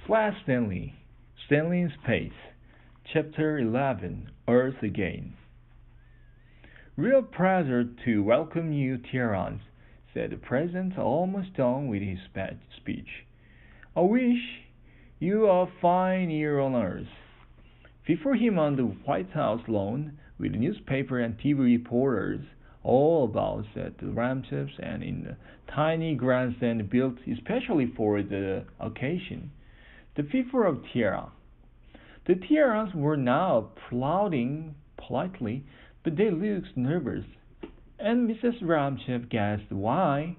Flat Stanley, Stanley in Space, Chapter 11, Earth Again. Real pleasure to welcome you, Terrans, said the President, almost done with his speech. I wish you a fine year on Earth. Before him on the White House lawn, with newspaper and TV reporters all about at the ramshackles and in a tiny grandstand built especially for the occasion, the people of Tierra. The Tierras were now applauding politely, but they looked nervous, and Mrs. Ramshackle guessed why.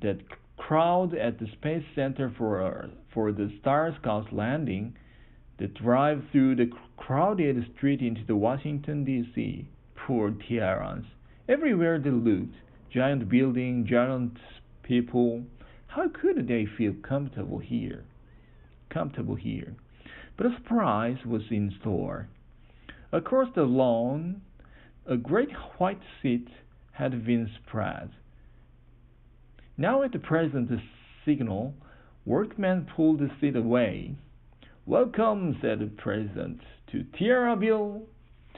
That crowd at the Space Center for the Star Scouts landing, the drive through the crowded street into the Washington, D.C. Poor Tierrans. Everywhere they looked, giant building, giant people. How could they feel comfortable here? But a surprise was in store. Across the lawn, a great white seat had been spread. Now at the President's signal, workmen pulled the seat away. Welcome, said the President, to Tierraville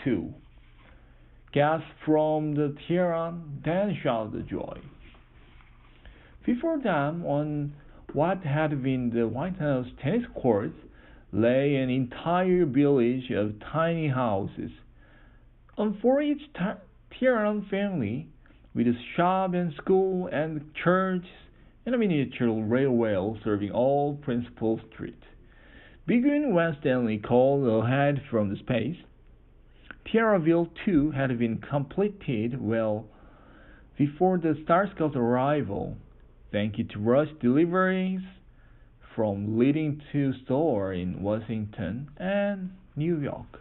2. Gasps from the Tierra, then shouted joy. Before them, on what had been the White House tennis court, lay an entire village of tiny houses. And for each Tierran family, with a shop and school and church and a miniature railway serving all principal streets. Beginning when Stanley called ahead from the space, Tierraville 2 had been completed well before the Star Scout's arrival, thanks to rush deliveries from leading to stores in Washington and New York.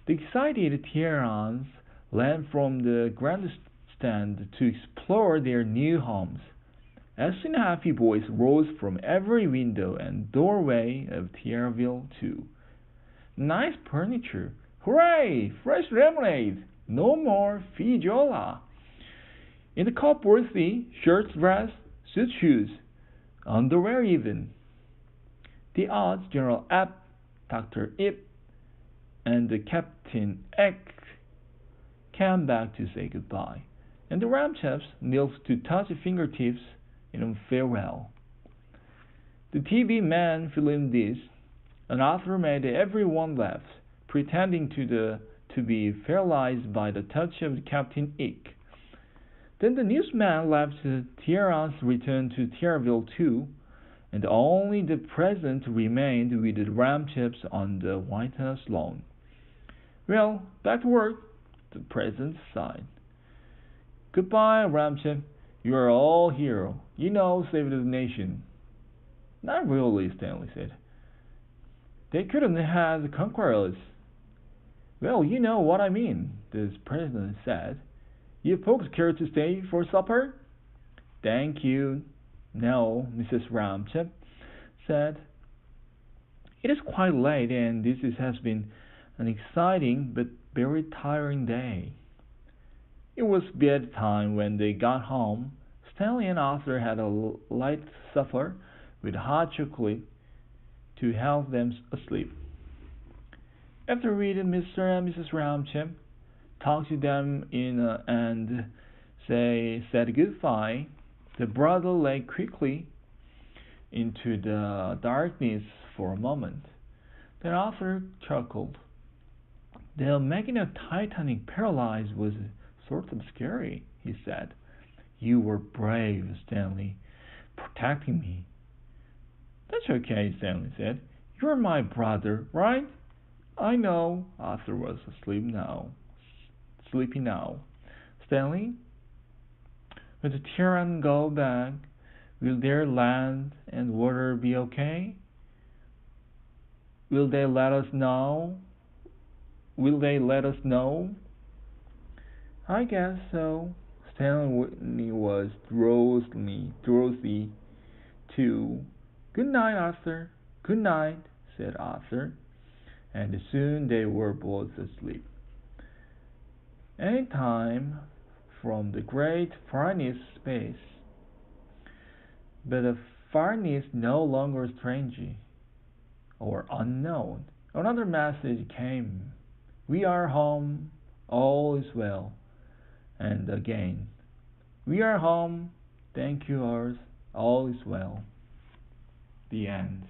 The excited Tierrans landed from the grandstand to explore their new homes. As soon happy voices rose from every window and doorway of Tierraville 2. Nice furniture! Hooray! Fresh lemonade! No more feijoa! In the cupboardsy shirts, dress, suit, shoes, underwear even. The odds General App, Dr. Ip, and the Captain X came back to say goodbye, and the Ramshackles knelt to touch fingertips in farewell. The TV man filmed this, and Arthur made everyone laugh, pretending to be paralyzed by the touch of Captain Ick. Then the newsman left Tierra's return to Tierraville 2, and only the President remained with the Ramshackles on the White House lawn. Well, back to work, the President sighed. Goodbye, Ramshackle. You are all hero. You know, saved the nation. Not really, Stanley said. They couldn't have conquerors. Well, you know what I mean, the President said. You folks care to stay for supper? Thank you. No, Mrs. Ramshackle said. It is quite late, and this has been an exciting but very tiring day. It was bedtime when they got home. Stanley and Arthur had a light supper with hot chocolate to help them asleep. After reading Mr. and Mrs. Ramshackle talked to them and said goodbye, the brother lay quickly into the darkness for a moment. Then Arthur chuckled. The making a Titanic paralyzed was sort of scary, he said. You were brave, Stanley, protecting me. That's okay, Stanley said. You're my brother, right? I know. Arthur was sleepy now. Stanley, when the Terran go back, will their land and water be okay? Will they let us know? I guess so. Stanley was drowsy too. Good night, Arthur. Good night, said Arthur, and soon they were both asleep. Any time from the great farness space, but the farness no longer strange. or unknown. Another message came. We are home, all is well. And again, we are home, thank you, Earth, all is well. The end.